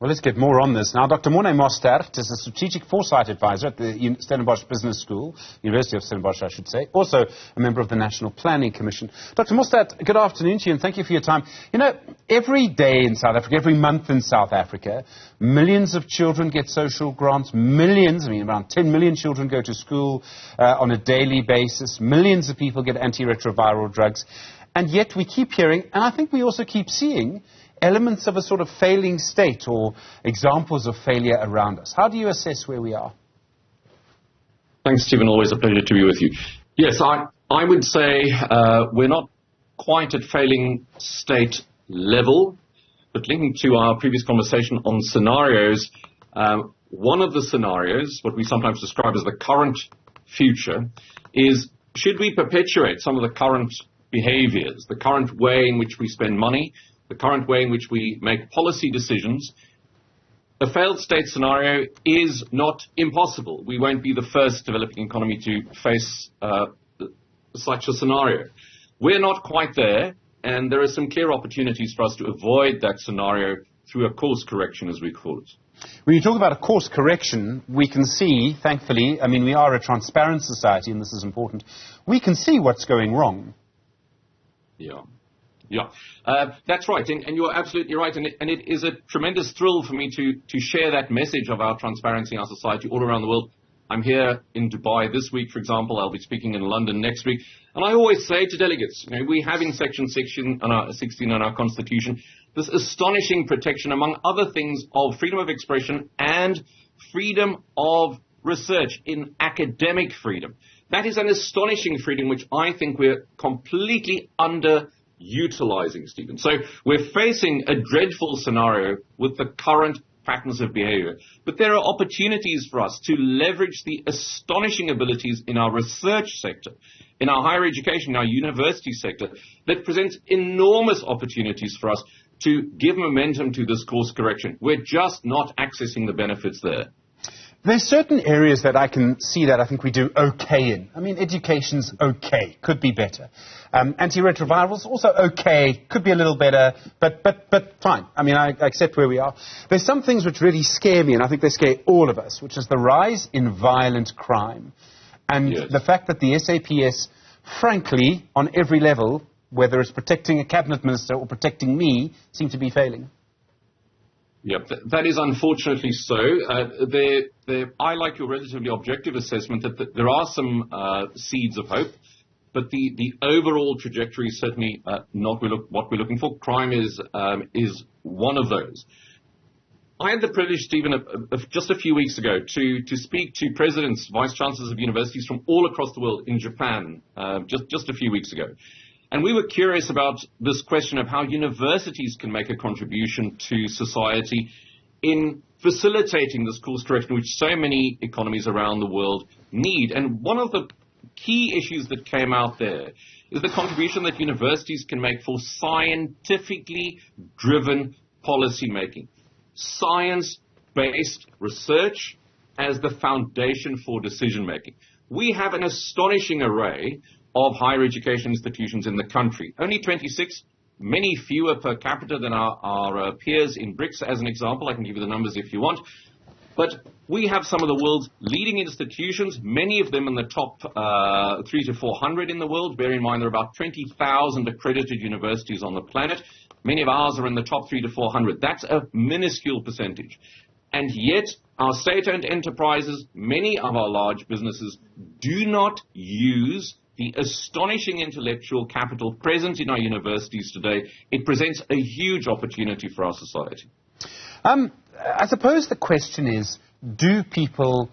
Well, let's get more on this now. Dr. Morne Mostert is a strategic foresight advisor at the Stellenbosch Business School, University of Stellenbosch, I should say, also a member of the National Planning Commission. Dr. Mostert, good afternoon to you and thank you for your time. You know, every day in South Africa, every month in South Africa, millions of children get social grants, around 10 million children go to school on a daily basis, millions of people get antiretroviral drugs, and yet we keep hearing, and I think we also keep seeing, elements of a sort of failing state or examples of failure around us. How do you assess where we are? Thanks, Stephen. Always a pleasure to be with you. Yes, I would say we're not quite at failing state level, but linking to our previous conversation on scenarios, one of the scenarios, what we sometimes describe as the current future, is should we perpetuate some of the current behaviors, the current way in which we spend money, the current way in which we make policy decisions. A failed state scenario is not impossible. We won't be the first developing economy to face such a scenario. We're not quite there, and there are some clear opportunities for us to avoid that scenario through a course correction, as we call it. When you talk about a course correction, we can see, thankfully, I mean, we are a transparent society, and this is important, we can see what's going wrong. Yeah, that's right, and you're absolutely right, and it is a tremendous thrill for me to share that message of our transparency in our society all around the world. I'm here in Dubai this week, for example. I'll be speaking in London next week, and I always say to delegates, you know, we have in Section 16 in our Constitution this astonishing protection, among other things, of freedom of expression and freedom of research in academic freedom. That is an astonishing freedom which I think we're completely underutilizing, Stephen. So we're facing a dreadful scenario with the current patterns of behavior. But there are opportunities for us to leverage the astonishing abilities in our research sector, in our higher education, in our university sector, that presents enormous opportunities for us to give momentum to this course correction. We're just not accessing the benefits there. There's certain areas that I can see that I think we do okay in. I mean, education's okay, could be better. Antiretrovirals, also okay, could be a little better, but fine. I mean, I accept where we are. There's some things which really scare me, and I think they scare all of us, which is the rise in violent crime. And yes, the fact that the SAPS, frankly, on every level, whether it's protecting a cabinet minister or protecting me, seem to be failing. Yep, that is unfortunately so. I like your relatively objective assessment that there are some seeds of hope, but the overall trajectory is certainly not what we're looking for. Crime is one of those. I had the privilege, Stephen, of just a few weeks ago to speak to presidents, vice chancellors of universities from all across the world in Japan just a few weeks ago. And we were curious about this question of how universities can make a contribution to society in facilitating this course correction, which so many economies around the world need. And one of the key issues that came out there is the contribution that universities can make for scientifically driven policy making. Science-based research as the foundation for decision making. We have an astonishing array of higher education institutions in the country. Only 26, many fewer per capita than our peers in BRICS, as an example. I can give you the numbers if you want. But we have some of the world's leading institutions, many of them in the top 300 to 400 in the world. Bear in mind there are about 20,000 accredited universities on the planet. Many of ours are in the top 300 to 400. That's a minuscule percentage. And yet our state-owned enterprises, many of our large businesses, do not use the astonishing intellectual capital present in our universities today. It presents a huge opportunity for our society. I suppose the question is, do people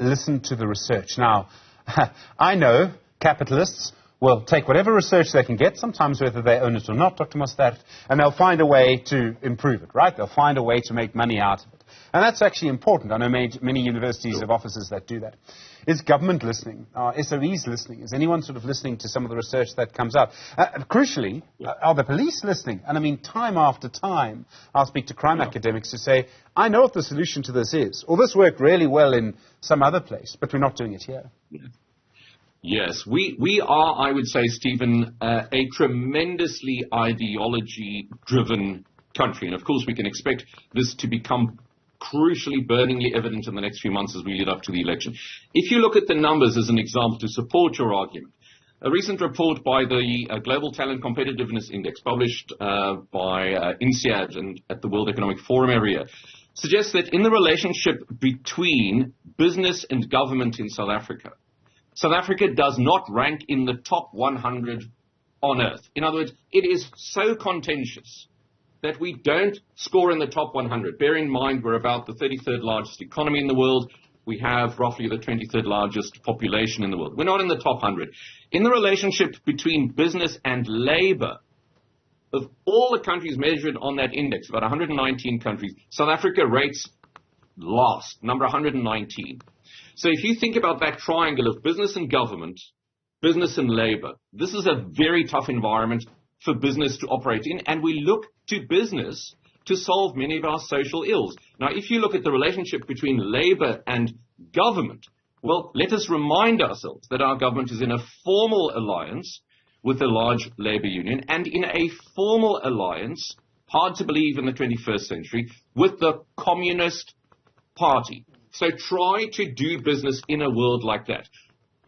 listen to the research? Now, I know capitalists will take whatever research they can get, sometimes whether they own it or not, Dr. Mostert, and they'll find a way to improve it, right? They'll find a way to make money out of it. And that's actually important. I know many universities have offices that do that. Is government listening? Are SOEs listening? Is anyone sort of listening to some of the research that comes out? Crucially, are the police listening? And I mean, time after time, I'll speak to crime academics who say, I know what the solution to this is, or this worked really well in some other place, but we're not doing it here. Yes, we are, I would say, Stephen, a tremendously ideology-driven country. And of course, we can expect this to become crucially, burningly evident in the next few months as we lead up to the election. If you look at the numbers as an example to support your argument, a recent report by the Global Talent Competitiveness Index, published by INSEAD and at the World Economic Forum every year, suggests that in the relationship between business and government in South Africa does not rank in the top 100 on earth. In other words, it is so contentious that we don't score in the top 100. Bear in mind, we're about the 33rd largest economy in the world. We have roughly the 23rd largest population in the world. We're not in the top 100. In the relationship between business and labor, of all the countries measured on that index, about 119 countries, South Africa rates last, number 119. So if you think about that triangle of business and government, business and labor, this is a very tough environment for business to operate in, and we look to business to solve many of our social ills. Now, if you look at the relationship between labor and government, well, let us remind ourselves that our government is in a formal alliance with a large labor union and in a formal alliance, hard to believe in the 21st century, with the Communist Party. So try to do business in a world like that.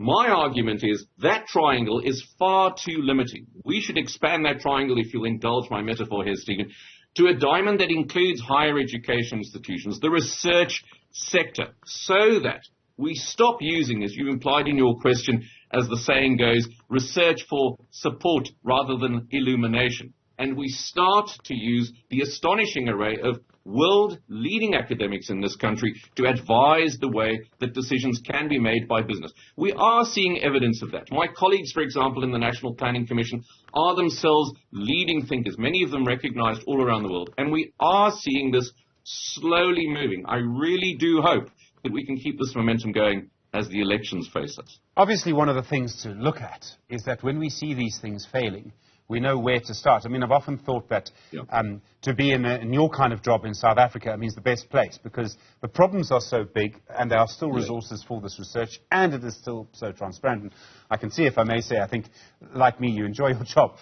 My argument is that triangle is far too limiting. We should expand that triangle, if you'll indulge my metaphor here, Stephen, to a diamond that includes higher education institutions, the research sector, so that we stop using, as you implied in your question, as the saying goes, research for support rather than illumination. And we start to use the astonishing array of world-leading academics in this country to advise the way that decisions can be made by business. We are seeing evidence of that. My colleagues, for example, in the National Planning Commission are themselves leading thinkers, many of them recognized all around the world. And we are seeing this slowly moving. I really do hope that we can keep this momentum going as the elections face us. Obviously, one of the things to look at is that when we see these things failing, we know where to start. I mean, I've often thought that to be in your kind of job in South Africa means the best place, because the problems are so big and there are still resources for this research and it is still so transparent. And I can see, if I may say, I think, like me, you enjoy your job.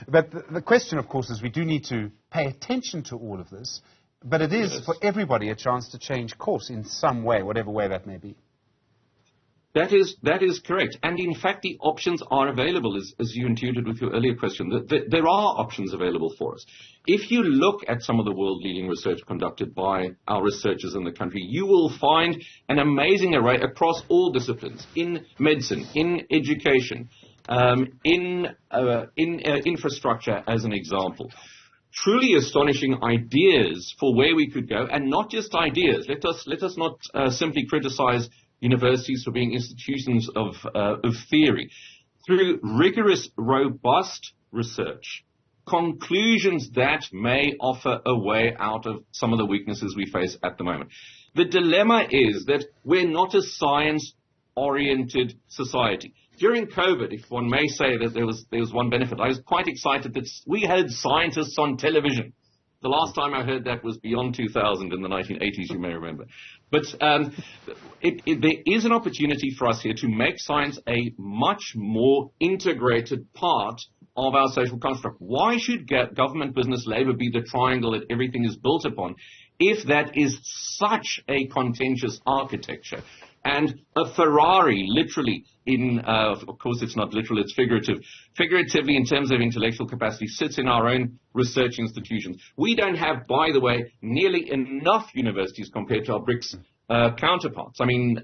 But the question, of course, is we do need to pay attention to all of this, but it is for everybody a chance to change course in some way, whatever way that may be. That is correct. And in fact, the options are available, as you intuited with your earlier question. There are options available for us. If you look at some of the world-leading research conducted by our researchers in the country, you will find an amazing array across all disciplines, in medicine, in education, in infrastructure, as an example. Truly astonishing ideas for where we could go, and not just ideas. Let us not simply criticize universities for being institutions of theory. Through rigorous, robust research, conclusions that may offer a way out of some of the weaknesses we face at the moment. The dilemma is that we're not a science-oriented society. During COVID, if one may say that there was one benefit, I was quite excited that we had scientists on television. The last time I heard that was beyond 2000 in the 1980s, you may remember. But there is an opportunity for us here to make science a much more integrated part of our social construct. Why should government, business, labor be the triangle that everything is built upon if that is such a contentious architecture? And a Ferrari, literally, of course it's not literal, it's figurative. Figuratively, in terms of intellectual capacity, sits in our own research institutions. We don't have, by the way, nearly enough universities compared to our BRICS counterparts. I mean,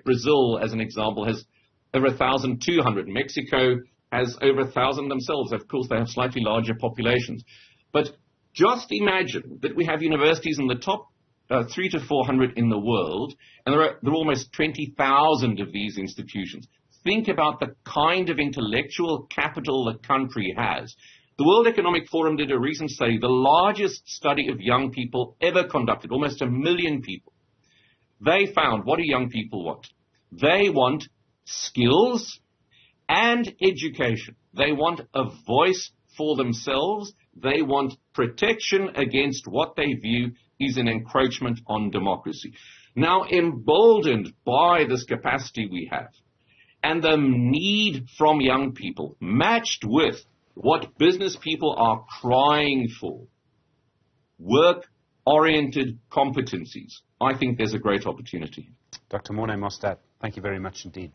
Brazil, as an example, has over 1,200. Mexico has over 1,000 themselves. Of course, they have slightly larger populations. But just imagine that we have universities in the top 300 to 400 in the world, and there are almost 20,000 of these institutions. Think about the kind of intellectual capital the country has. The World Economic Forum did a recent study, the largest study of young people ever conducted, almost 1 million people. They found, what do young people want? They want skills and education. They want a voice for themselves. They want protection against what they view is an encroachment on democracy. Now, emboldened by this capacity we have and the need from young people, matched with what business people are crying for, work-oriented competencies, I think there's a great opportunity. Dr. Morne Mostert, thank you very much indeed.